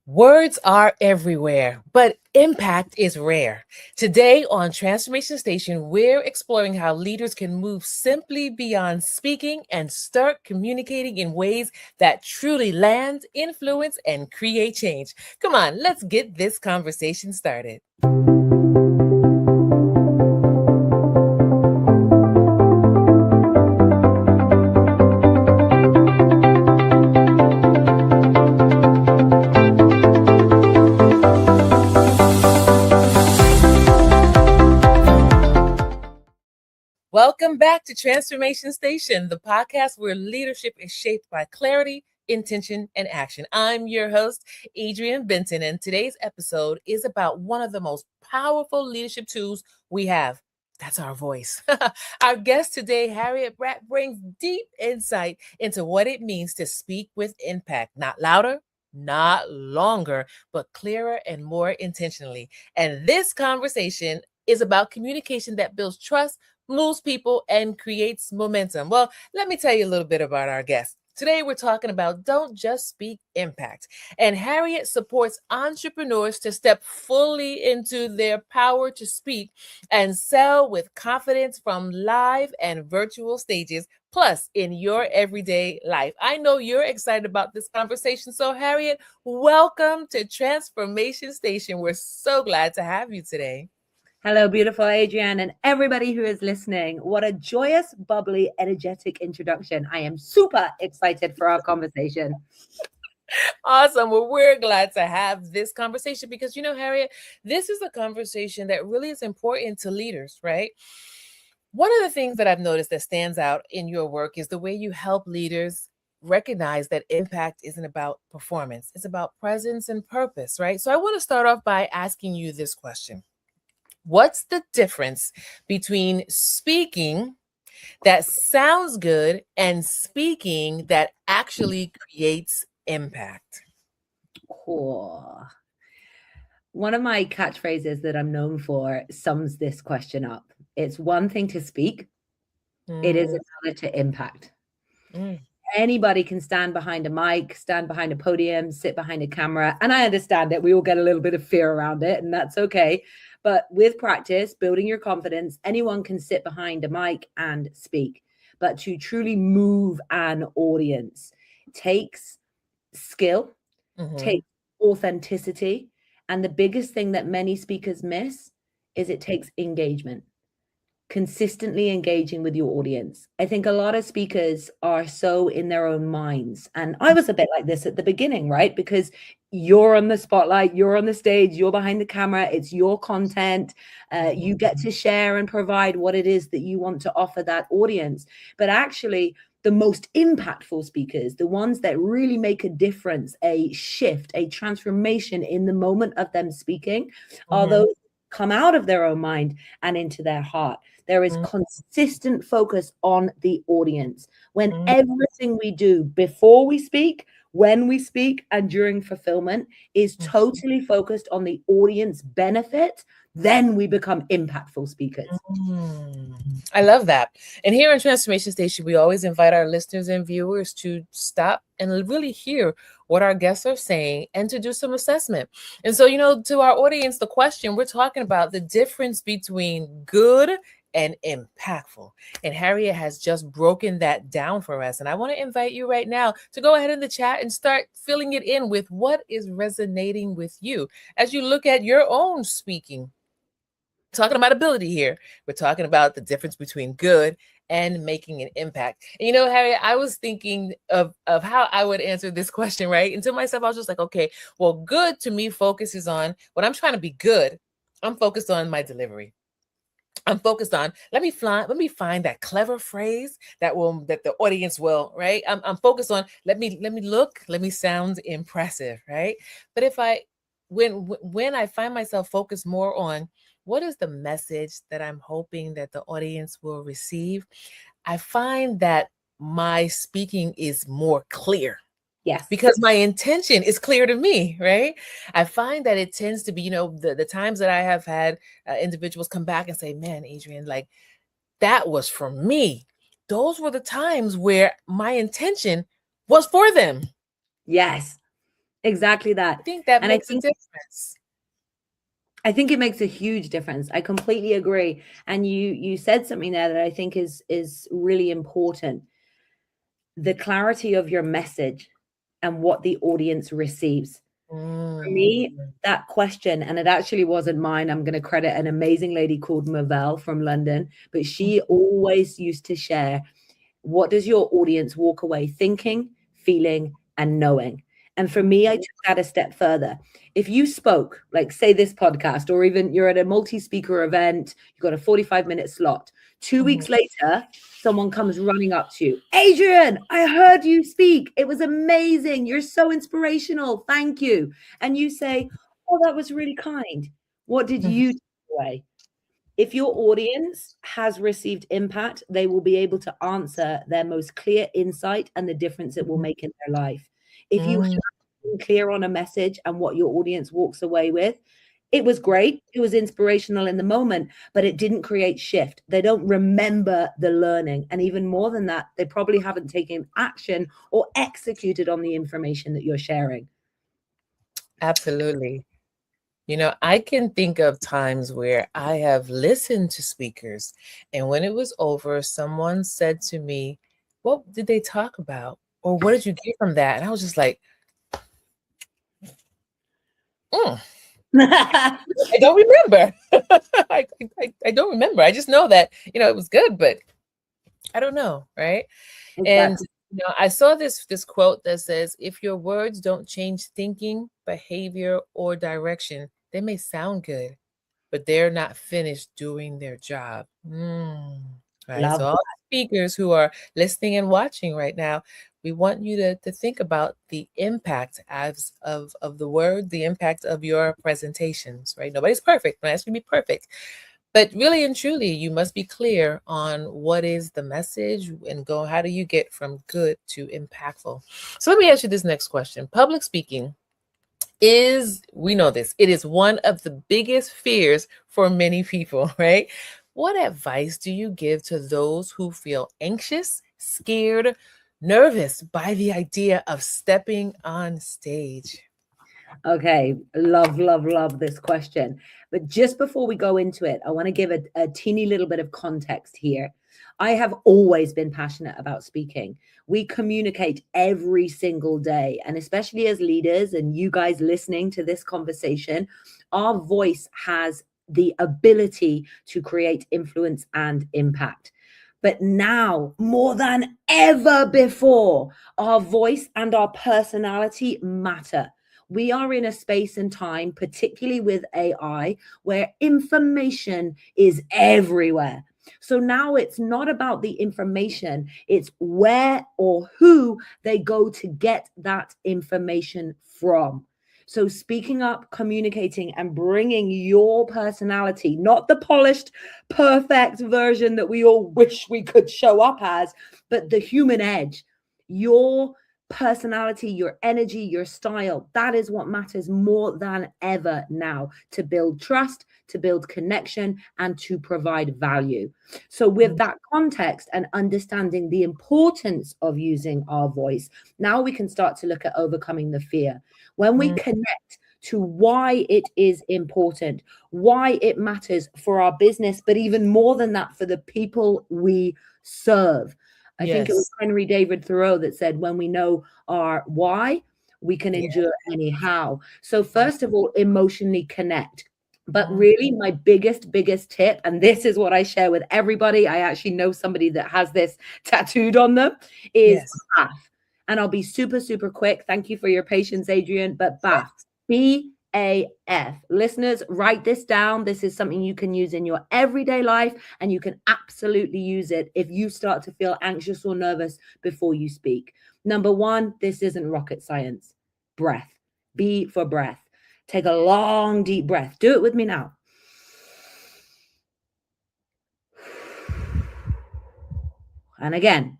Words are everywhere, but impact is rare. Today on Transformation Station, we're exploring how leaders can move simply beyond speaking and start communicating in ways that truly land, influence, and create change. Come on, let's get this conversation started. Welcome back to Transformation Station, the podcast where leadership is shaped by clarity, intention, and action. I'm your host, Adrienne Benton, and today's episode is about one of the most powerful leadership tools we have. That's our voice. Our guest today, Harriet Bratt, brings deep insight into what it means to speak with impact, not louder, not longer, but clearer and more intentionally. And this conversation is about communication that builds trust, moves people, and creates momentum. Well, let me tell you a little bit about our guest. Today, we're talking about Don't Just Speak Impact. And Harriet supports entrepreneurs to step fully into their power to speak and sell with confidence from live and virtual stages, plus in your everyday life. I know you're excited about this conversation. So, Harriet, welcome to Transformation Station. We're so glad to have you today. Hello, beautiful Adrienne, and everybody who is listening. What a joyous, bubbly, energetic introduction. I am super excited for our conversation. Awesome. Well, we're glad to have this conversation because, Harriet, this is a conversation that really is important to leaders, right? One of the things that I've noticed that stands out in your work is the way you help leaders recognize that impact isn't about performance, it's about presence and purpose, right? So I want to start off by asking you this question. What's the difference between speaking that sounds good and speaking that actually creates impact? Cool. One of my catchphrases that I'm known for sums this question up. It's one thing to speak, it is another to impact. Mm. Anybody can stand behind a mic, stand behind a podium, sit behind a camera. And I understand it. We all get a little bit of fear around it, and that's okay. But with practice, building your confidence, anyone can sit behind a mic and speak. But to truly move an audience takes skill, takes authenticity. And the biggest thing that many speakers miss is it takes engagement. Consistently engaging with your audience. I think a lot of speakers are so in their own minds. And I was a bit like this at the beginning, right? Because you're on the spotlight, you're on the stage, you're behind the camera, it's your content. You get to share and provide what it is that you want to offer that audience. But actually, the most impactful speakers, the ones that really make a difference, a shift, a transformation in the moment of them speaking, are those come out of their own mind and into their heart. There is consistent focus on the audience. When everything we do before we speak, when we speak, and during fulfillment is totally focused on the audience benefit, then we become impactful speakers. I love that. And here on Transformation Station, we always invite our listeners and viewers to stop and really hear what our guests are saying and to do some assessment. And so, to our audience, the question we're talking about the difference between good and impactful. And Harriet has just broken that down for us. And I want to invite you right now to go ahead in the chat and start filling it in with what is resonating with you as you look at your own speaking. Talking about ability here. We're talking about the difference between good and making an impact. And Harriet, I was thinking of how I would answer this question, right? And to myself, I was just like, okay, well, good to me focuses on when I'm trying to be good, I'm focused on my delivery. I'm focused on let me find that clever phrase that the audience will, right? I'm focused on let me sound impressive, right? But when I find myself focused more on what is the message that I'm hoping that the audience will receive, I find that my speaking is more clear. Yes. Because my intention is clear to me, right? I find that it tends to be, the times that I have had individuals come back and say, man, Adrienne, like that was for me. Those were the times where my intention was for them. Yes. Exactly I that. think that And I makes a think difference. it makes a huge difference. I completely agree. And you said something there that I think is really important. The clarity of your message and what the audience receives. For Mm. me, that question, and it actually wasn't mine. I'm going to credit an amazing lady called Mavelle from London, but she always used to share, what does your audience walk away thinking, feeling, and knowing? And for me, I took that a step further. If you spoke, like say this podcast, or even you're at a multi-speaker event, you've got a 45-minute slot. 2 weeks later, someone comes running up to you. Adrian, I heard you speak. It was amazing. You're so inspirational. Thank you. And you say, oh, that was really kind. What did you take away? If your audience has received impact, they will be able to answer their most clear insight and the difference it will make in their life. If you have Mm. been clear on a message and what your audience walks away with, it was great. It was inspirational in the moment, but it didn't create shift. They don't remember the learning. And even more than that, they probably haven't taken action or executed on the information that you're sharing. Absolutely. You know, I can think of times where I have listened to speakers, and when it was over, someone said to me, "What did they talk about? Or what did you get from that?" And I was just like, "Mm, I don't remember. I don't remember. I just know that, it was good, but I don't know, right?" And Exactly. I saw this quote that says, "If your words don't change thinking, behavior, or direction, they may sound good, but they're not finished doing their job." Right. So Love all that. speakers who are listening and watching right now, we want you to think about the impact of the word, the impact of your presentations, right? Nobody's perfect. I'm not asking you to be perfect. But really and truly, you must be clear on what is the message and go, how do you get from good to impactful? So let me ask you this next question. Public speaking we know this, it is one of the biggest fears for many people, right? What advice do you give to those who feel anxious, scared, nervous by the idea of stepping on stage? Okay, love this question. But just before we go into it, I want to give a teeny little bit of context here. I have always been passionate about speaking. We communicate every single day, and especially as leaders, and you guys listening to this conversation, our voice has the ability to create influence and impact. But now, more than ever before, our voice and our personality matter. We are in a space and time, particularly with AI, where information is everywhere. So now it's not about the information, it's where or who they go to get that information from. So speaking up, communicating, and bringing your personality, not the polished, perfect version that we all wish we could show up as, but the human edge, your personality, your energy, your style. That is what matters more than ever now to build trust, to build connection, and to provide value. So, with that context and understanding the importance of using our voice, now we can start to look at overcoming the fear. When we Mm. connect to why it is important, why it matters for our business, but even more than that, for the people we serve. I think it was Yes. Henry David Thoreau that said, when we know our why, we can Yeah. endure anyhow. So, Yeah. first of all, emotionally connect. But Mm. really, my biggest tip, and this is what I share with everybody, I actually know somebody that has this tattooed on them, is Yes. BAF. And I'll be super quick. Thank you for your patience, Adrian. But BAF, BAF. Listeners, write this down. This is something you can use in your everyday life, and you can absolutely use it if you start to feel anxious or nervous before you speak. Number one, this isn't rocket science. Breath. B for breath. Take a long, deep breath. Do it with me now. And again.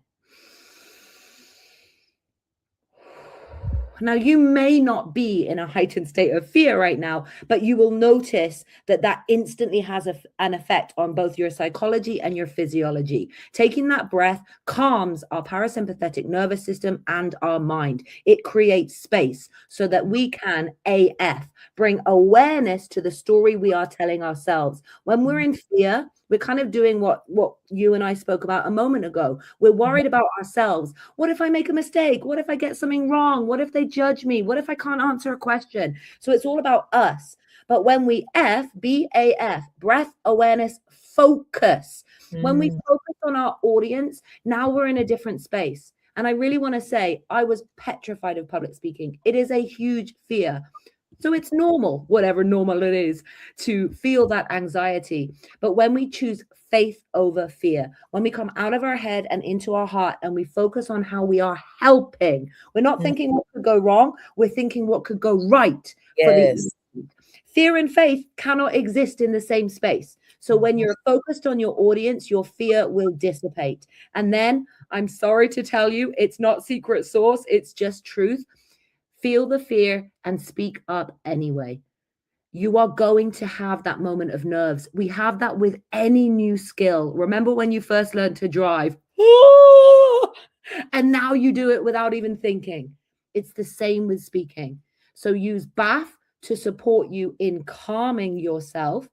Now, you may not be in a heightened state of fear right now, but you will notice that that instantly has an effect on both your psychology and your physiology. Taking that breath calms our parasympathetic nervous system and our mind. It creates space so that we can AF, bring awareness to the story we are telling ourselves. When we're in fear, we're kind of doing what you and I spoke about a moment ago. We're worried about ourselves. What if I make a mistake? What if I get something wrong? What if they judge me? What if I can't answer a question? So it's all about us. But when we BAF, breath awareness, focus. When we focus on our audience, now we're in a different space. And I really want to say, I was petrified of public speaking. It is a huge fear. So it's normal, whatever normal it is, to feel that anxiety. But when we choose faith over fear, when we come out of our head and into our heart and we focus on how we are helping, we're not thinking what could go wrong, we're thinking what could go right for the fear and faith cannot exist in the same space. So when you're focused on your audience, your fear will dissipate. And then I'm sorry to tell you, it's not secret sauce, it's just truth. Feel the fear and speak up anyway. You are going to have that moment of nerves. We have that with any new skill. Remember when you first learned to drive? And now you do it without even thinking. It's the same with speaking. So use BAF to support you in calming yourself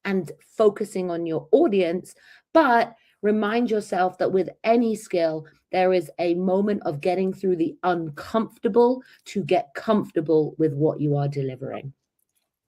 and focusing on your audience, but remind yourself that with any skill, there is a moment of getting through the uncomfortable to get comfortable with what you are delivering.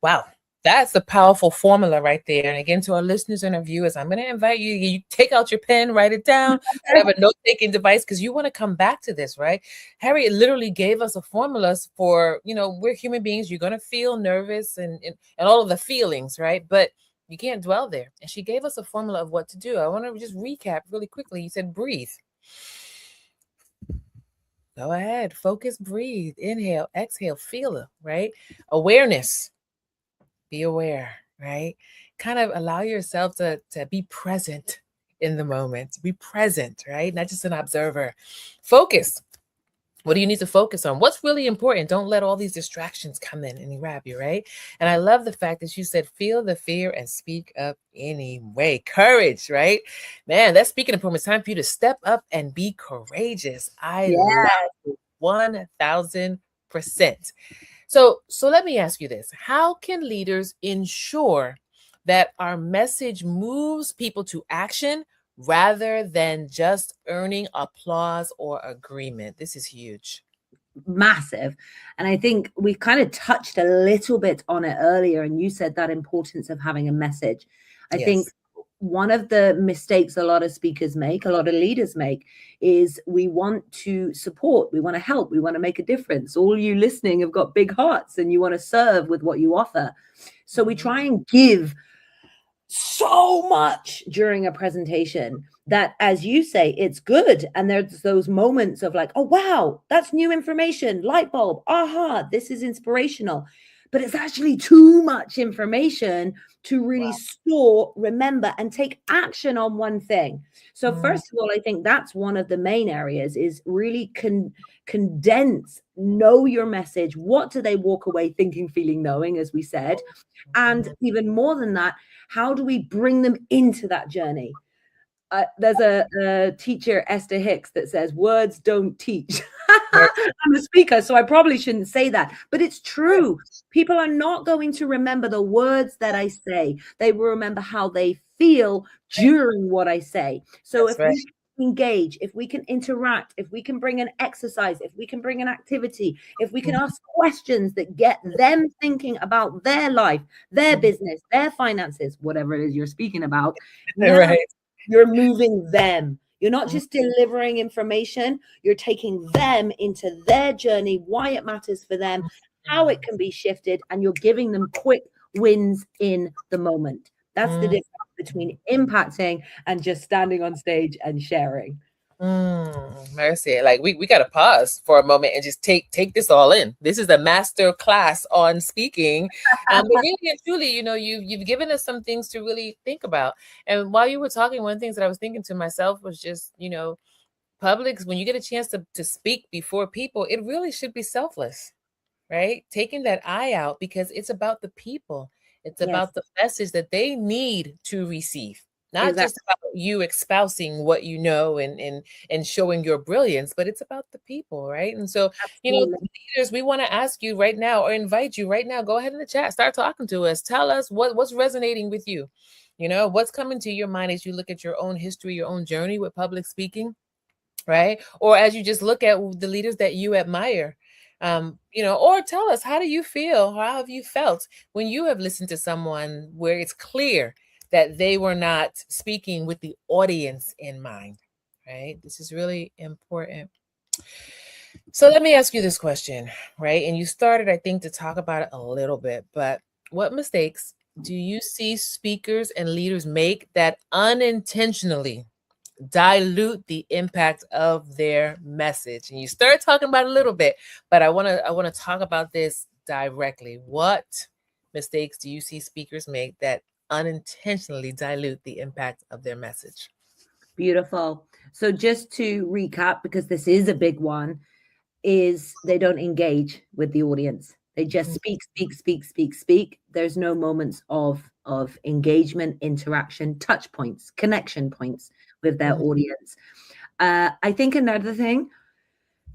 Wow. That's a powerful formula right there. And again, to our listeners and our viewers, I'm going to invite you take out your pen, write it down, whatever note-taking device, because you want to come back to this, right? Harriet literally gave us a formula for, we're human beings. You're going to feel nervous and all of the feelings, right? But you can't dwell there. And she gave us a formula of what to do. I want to just recap really quickly. You said breathe. Go ahead. Focus, breathe, inhale, exhale, feel it, right? Awareness. Be aware, right? Kind of allow yourself to be present in the moment. Be present, right? Not just an observer. Focus. What do you need to focus on? What's really important? Don't let all these distractions come in and grab you, right? And I love the fact that you said, feel the fear and speak up anyway. Courage, right? Man, that's speaking of it's time for you to step up and be courageous. I love it 1,000%. So let me ask you this. How can leaders ensure that our message moves people to action rather than just earning applause or agreement? This is huge. Massive. And I think we kind of touched a little bit on it earlier. And you said that importance of having a message. I think one of the mistakes a lot of speakers make, a lot of leaders make, is we want to support, we want to help, we want to make a difference. All you listening have got big hearts and you want to serve with what you offer. So we try and give so much during a presentation that, as you say, it's good. And there's those moments of like, oh, wow, that's new information, light bulb, aha, this is inspirational. But it's actually too much information to really store, remember, and take action on one thing. So first of all, I think that's one of the main areas is really condense, know your message. What do they walk away thinking, feeling, knowing, as we said? And even more than that, how do we bring them into that journey? There's a teacher, Esther Hicks, that says words don't teach. I'm a speaker, so I probably shouldn't say that, but it's true. People are not going to remember the words that I say. They will remember how they feel during what I say. So if we engage, if we can interact, if we can bring an exercise, if we can bring an activity, if we can ask questions that get them thinking about their life, their business, their finances, whatever it is you're speaking about, you're moving them. You're not just delivering information, you're taking them into their journey, why it matters for them, how it can be shifted, and you're giving them quick wins in the moment. That's the difference between impacting and just standing on stage and sharing. Mercy. Like we got to pause for a moment and just take this all in. This is a master class on speaking. But really and truly, you've given us some things to really think about. And while you were talking, one of the things that I was thinking to myself was just, publics, when you get a chance to speak before people, it really should be selfless, right? Taking that eye out, because it's about the people. It's Yes, about the message that they need to receive. Not exactly. just about you espousing what you know and showing your brilliance, but it's about the people, right? And so, Absolutely. leaders, we want to ask you right now or invite you right now. Go ahead in the chat, start talking to us. Tell us what's resonating with you. What's coming to your mind as you look at your own history, your own journey with public speaking, right? Or as you just look at the leaders that you admire, or tell us, how do you feel? How have you felt when you have listened to someone where it's clear that they were not speaking with the audience in mind, right? This is really important. So let me ask you this question, right? And you started, I think, to talk about it a little bit, but what mistakes do you see speakers and leaders make that unintentionally dilute the impact of their message? And you started talking about it a little bit, but I want to talk about this directly. What mistakes do you see speakers make that unintentionally dilute the impact of their message? Beautiful. So just to recap, because this is a big one, is they don't engage with the audience. They just speak. There's no moments of engagement, interaction, touch points, connection points with their Mhm. audience. I think another thing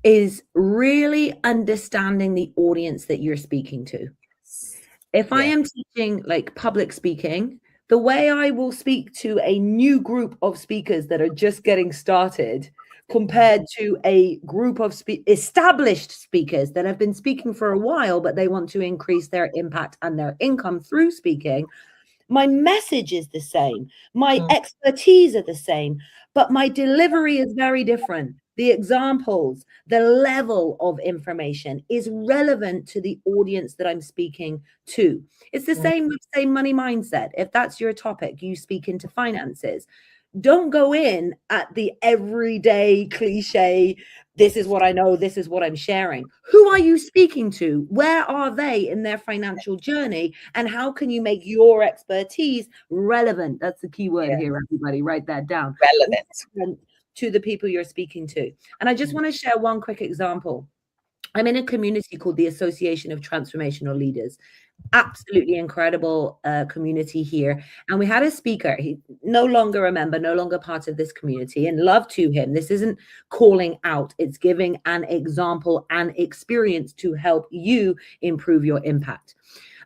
is really understanding the audience that you're speaking to. If I Yeah. am teaching like public speaking, the way I will speak to a new group of speakers that are just getting started compared to a group of established speakers that have been speaking for a while, but they want to increase their impact and their income through speaking, my message is the same. My Mhm. expertise are the same, but my delivery is very different. The examples, the level of information is relevant to the audience that I'm speaking to. It's the Mhm. same with, say, money mindset. If that's your topic, you speak into finances. Don't go in at the everyday cliche, this is what I know, this is what I'm sharing. Who are you speaking to? Where are they in their financial journey? And how can you make your expertise relevant? That's the key word Yeah. here, everybody. Write that down. Relevant. Relevant to the people you're speaking to. And I just want to share one quick example. I'm in a community called the Association of Transformational Leaders. Absolutely incredible community here. And we had a speaker, he no longer a member, no longer part of this community, and love to him. This isn't calling out, it's giving an example and experience to help you improve your impact.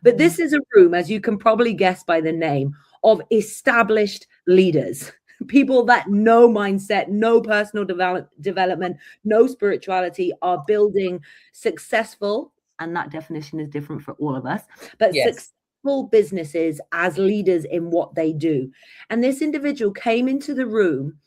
But this is a room, as you can probably guess by the name, of established leaders. People that know mindset, no personal development, no spirituality, are building successful, and that definition is different for all of us, but Yes. successful businesses as leaders in what they do. And this individual came into the room,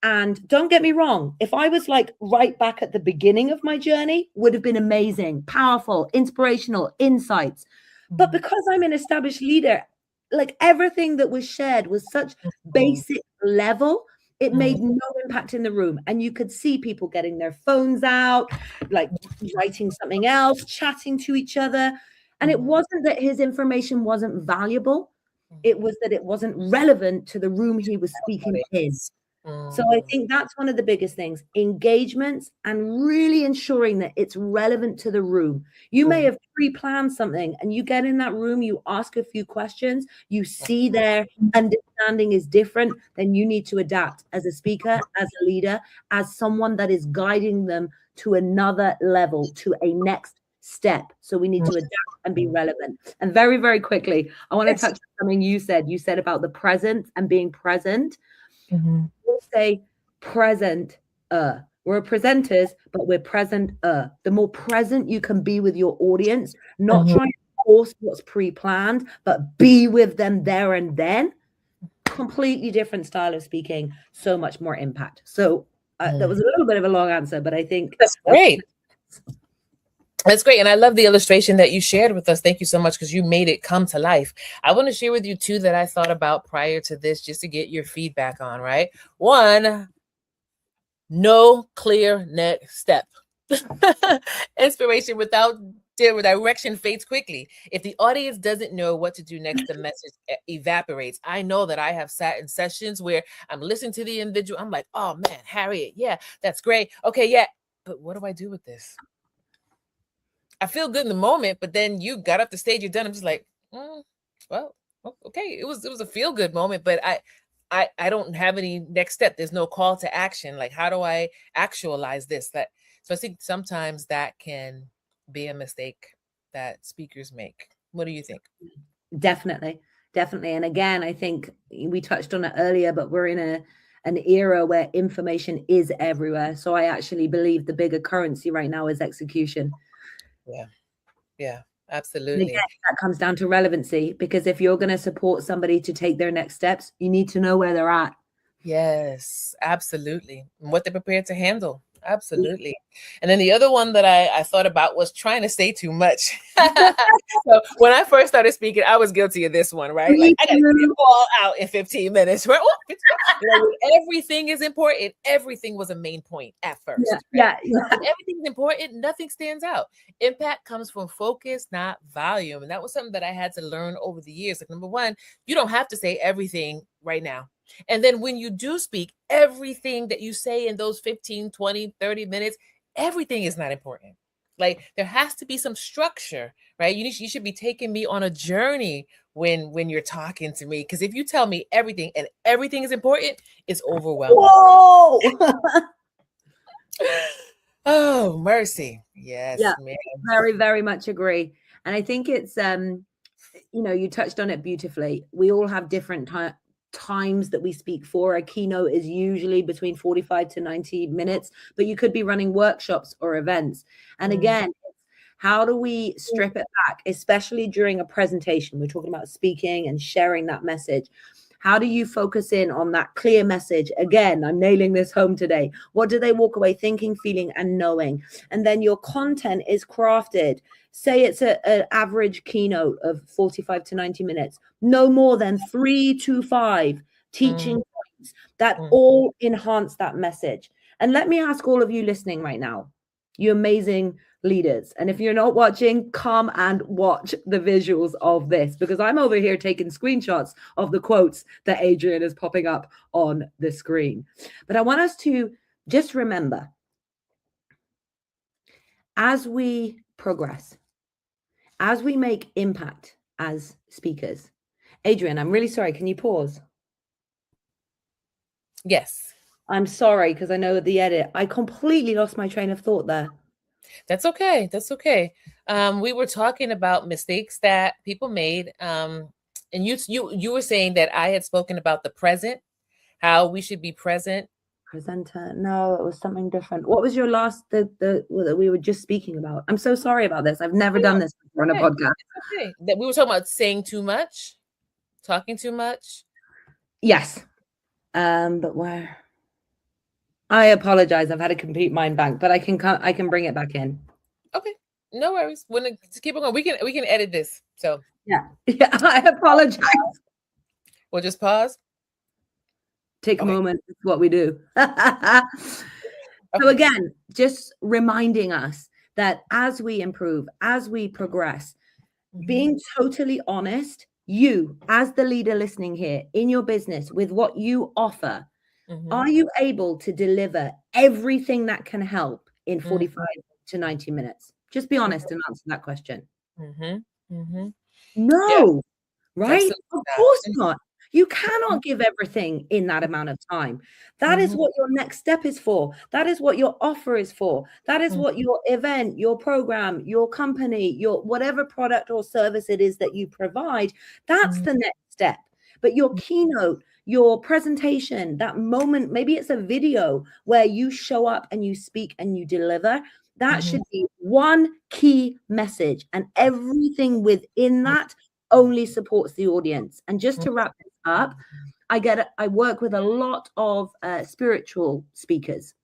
and don't get me wrong, if I was like right back at the beginning of my journey, would have been amazing, powerful, inspirational insights. But because I'm an established leader, like everything that was shared was such basic level, it made no impact in the room. And you could see people getting their phones out, like writing something else, chatting to each other. And it wasn't that his information wasn't valuable, it was that it wasn't relevant to the room he was speaking in. Audience. So I think that's one of the biggest things, engagements and really ensuring that it's relevant to the room. You may have pre-planned something and you get in that room, you ask a few questions, you see their understanding is different, then you need to adapt as a speaker, as a leader, as someone that is guiding them to another level, to a next step. So we need to adapt and be relevant. And very, very quickly, I want to touch on something you said. You said about the present and being present. We'll say present. We're presenters, but we're present. The more present you can be with your audience, not trying to force what's pre-planned, but be with them there and then. Completely different style of speaking, so much more impact. So that was a little bit of a long answer, but I think That's great. That's great. And I love the illustration that you shared with us. Thank you so much, because you made it come to life. I want to share with you two that I thought about prior to this, just to get your feedback on, right? One, no clear next step. Inspiration without their direction fades quickly. If the audience doesn't know what to do next, the message evaporates. I know that I have sat in sessions where I'm listening to the individual. I'm like, oh man, Harriet, yeah, that's great. Okay, yeah, but what do I do with this? I feel good in the moment, but then you got up the stage, you're done. I'm just like, well, okay, it was a feel good moment, but I don't have any next step. There's no call to action. Like, how do I actualize this? So I think sometimes that can be a mistake that speakers make. What do you think? Definitely. And again, I think we touched on it earlier, but we're in an era where information is everywhere. So I actually believe the bigger currency right now is execution. Yeah, And absolutely. again, that comes down to relevancy, because if you're going to support somebody to take their next steps, you need to know where they're at. Yes, absolutely. And what they're prepared to handle. Absolutely. And then the other one that I thought about was trying to say too much. So when I first started speaking, I was guilty of this one, right? Like, I got to get it all out in 15 minutes. Right? Everything is important. Everything was a main point at first. Yeah. Everything's important. Nothing stands out. Impact comes from focus, not volume. And that was something that I had to learn over the years. Like, number one, you don't have to say everything right now. And then when you do speak, everything that you say in those 15, 20, 30 minutes, everything is not important. Like, there has to be some structure, right? You should be taking me on a journey when you're talking to me. Because if you tell me everything and everything is important, it's overwhelming. Whoa! Oh, mercy. Yes, Yeah, man. very, very much agree. And I think it's, you touched on it beautifully. We all have different times that we speak for. A keynote is usually between 45 to 90 minutes, but you could be running workshops or events. And again, how do we strip it back, especially during a presentation? We're talking about speaking and sharing that message. How do you focus in on that clear message? Again, I'm nailing this home today. What do they walk away thinking, feeling, and knowing? And then your content is crafted. Say it's an average keynote of 45 to 90 minutes, no more than 3 to 5 teaching points that all enhance that message. And let me ask all of you listening right now, you amazing leaders. And if you're not watching, come and watch the visuals of this, because I'm over here taking screenshots of the quotes that Adrian is popping up on the screen. But I want us to just remember, as we progress, as we make impact as speakers. Adrian, I'm really sorry. Can you pause? Yes. I'm sorry, because I know at the edit, I completely lost my train of thought there. That's okay. That's okay. We were talking about mistakes that people made. And you were saying that I had spoken about the present, how we should be present. Presenter. No, it was something different. What was your last that we were just speaking about? I'm so sorry about this. I've never done this before on a podcast. Okay. That we were talking about saying too much, talking too much. Yes. But where? I apologize. I've had a complete mind blank, but I can bring it back in. Okay. No worries. Just keep it going. We can edit this. So yeah. I apologize. We'll just pause. Take a moment. It's what we do. So again, just reminding us that as we improve, as we progress, being totally honest, you as the leader listening here in your business with what you offer, are you able to deliver everything that can help in 45 to 90 minutes? Just be honest and answer that question. No, right? Of course not. You cannot give everything in that amount of time. That is what your next step is for. That is what your offer is for. That is what your event, your program, your company, your whatever product or service it is that you provide, that's the next step. But your keynote, your presentation, that moment, maybe it's a video where you show up and you speak and you deliver. That should be one key message, and everything within that only supports the audience. And just to wrap this up, I work with a lot of spiritual speakers.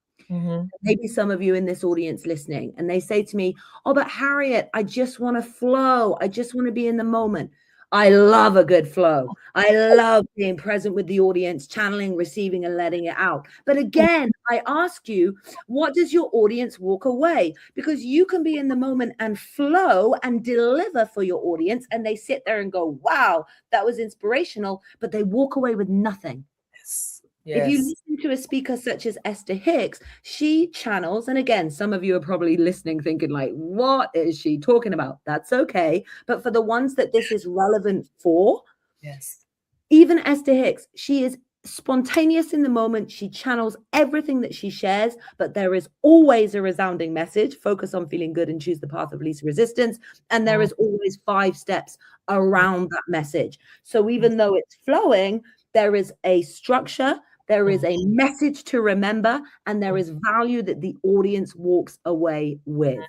Maybe some of you in this audience listening, and they say to me, oh, but Harriet, I just want to flow. I just want to be in the moment. I love a good flow. I love being present with the audience, channeling, receiving, and letting it out. But again, I ask you, what does your audience walk away? Because you can be in the moment and flow and deliver for your audience, and they sit there and go, wow, that was inspirational, but they walk away with nothing. Yes. If you Yes. listen to a speaker such as Esther Hicks, she channels, and again, some of you are probably listening thinking like, what is she talking about? That's okay. But for the ones that this is relevant for, Yes. even Esther Hicks, she is spontaneous in the moment. She channels everything that she shares, but there is always a resounding message. Focus on feeling good and choose the path of least resistance. And there is always 5 steps around that message. So even though it's flowing, there is a structure, there is a message to remember, and there is value that the audience walks away with.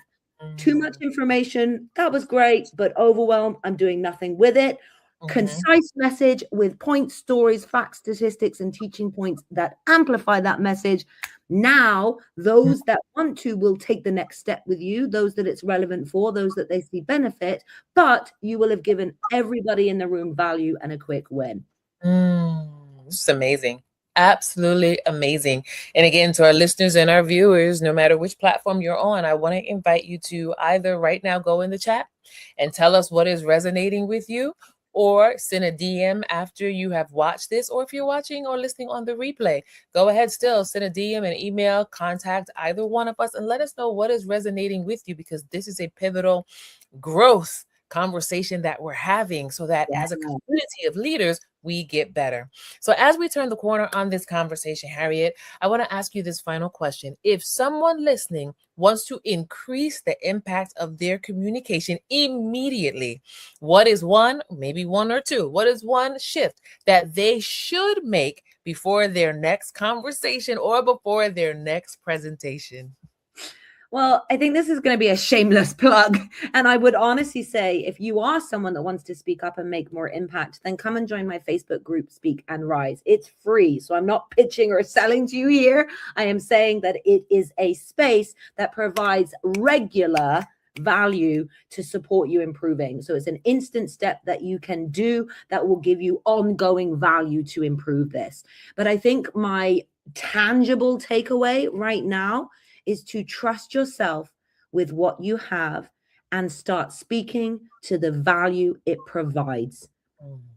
Too much information, that was great, but overwhelmed, I'm doing nothing with it. Concise message with points, stories, facts, statistics, and teaching points that amplify that message. Now, those that want to will take the next step with you, those that it's relevant for, those that they see benefit, but you will have given everybody in the room value and a quick win. This is amazing. Absolutely amazing. And again, to our listeners and our viewers, no matter which platform you're on, I want to invite you to either right now go in the chat and tell us what is resonating with you, or send a DM after you have watched this, or if you're watching or listening on the replay, go ahead, still send a DM and email, contact either one of us and let us know what is resonating with you, because this is a pivotal growth conversation that we're having, so that as a community of leaders, we get better. So as we turn the corner on this conversation, Harriet, I want to ask you this final question. If someone listening wants to increase the impact of their communication immediately, what is one, maybe one or two, what is one shift that they should make before their next conversation or before their next presentation? Well, I think this is going to be a shameless plug. And I would honestly say, if you are someone that wants to speak up and make more impact, then come and join my Facebook group, Speak and Rise. It's free. So I'm not pitching or selling to you here. I am saying that it is a space that provides regular value to support you improving. So it's an instant step that you can do that will give you ongoing value to improve this. But I think my tangible takeaway right now is to trust yourself with what you have and start speaking to the value it provides.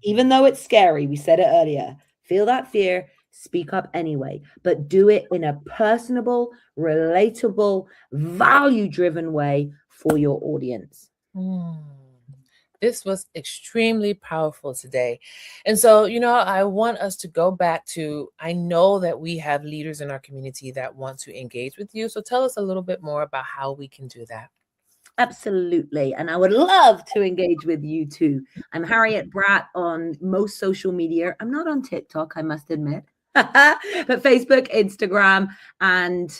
Even though it's scary, we said it earlier, feel that fear, speak up anyway, but do it in a personable, relatable, value-driven way for your audience. This was extremely powerful today. And so, I want us to go back to, I know that we have leaders in our community that want to engage with you. So tell us a little bit more about how we can do that. Absolutely. And I would love to engage with you too. I'm Harriet Bratt on most social media. I'm not on TikTok, I must admit, but Facebook, Instagram, and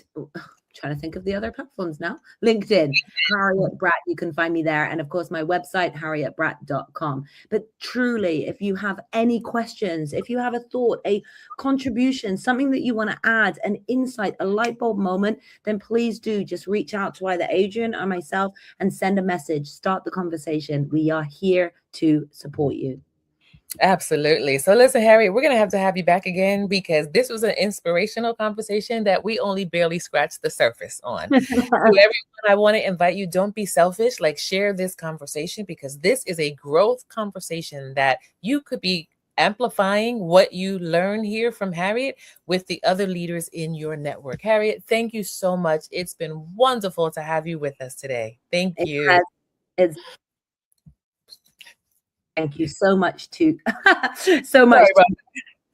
trying to think of the other platforms now. LinkedIn, Harriet Bratt. You can find me there. And of course, my website, harrietbratt.com. But truly, if you have any questions, if you have a thought, a contribution, something that you want to add, an insight, a light bulb moment, then please do just reach out to either Adrian or myself and send a message. Start the conversation. We are here to support you. Absolutely. So listen, Harriet, we're going to have you back again, because this was an inspirational conversation that we only barely scratched the surface on. To everyone, I want to invite you, don't be selfish, share this conversation, because this is a growth conversation that you could be amplifying what you learn here from Harriet with the other leaders in your network. Harriet, thank you so much. It's been wonderful to have you with us today. Thank you. Thank you so much too. So much.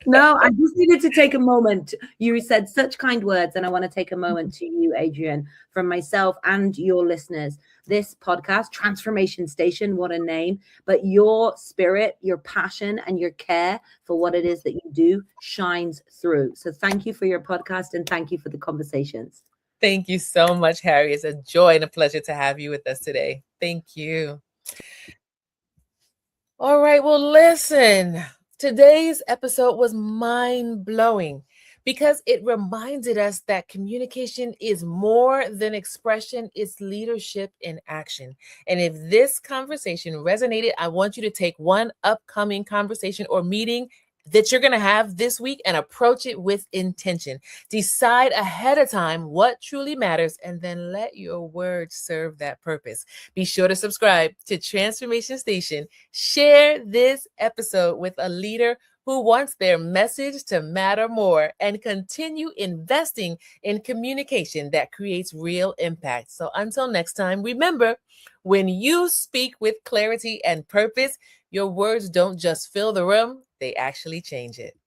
No, I just needed to take a moment. You said such kind words, and I want to take a moment to you, Adrian, from myself and your listeners. This podcast, Transformation Station, what a name, but your spirit, your passion, and your care for what it is that you do shines through. So thank you for your podcast, and thank you for the conversations. Thank you so much, Harry. It's a joy and a pleasure to have you with us today. Thank you. All right, well, listen, today's episode was mind-blowing, because it reminded us that communication is more than expression, it's leadership in action. And if this conversation resonated, I want you to take one upcoming conversation or meeting that you're going to have this week and approach it with intention. Decide ahead of time what truly matters and then let your words serve that purpose. Be sure to subscribe to Transformation Station. Share this episode with a leader who wants their message to matter more, and continue investing in communication that creates real impact. So until next time, remember, when you speak with clarity and purpose, your words don't just fill the room, they actually change it.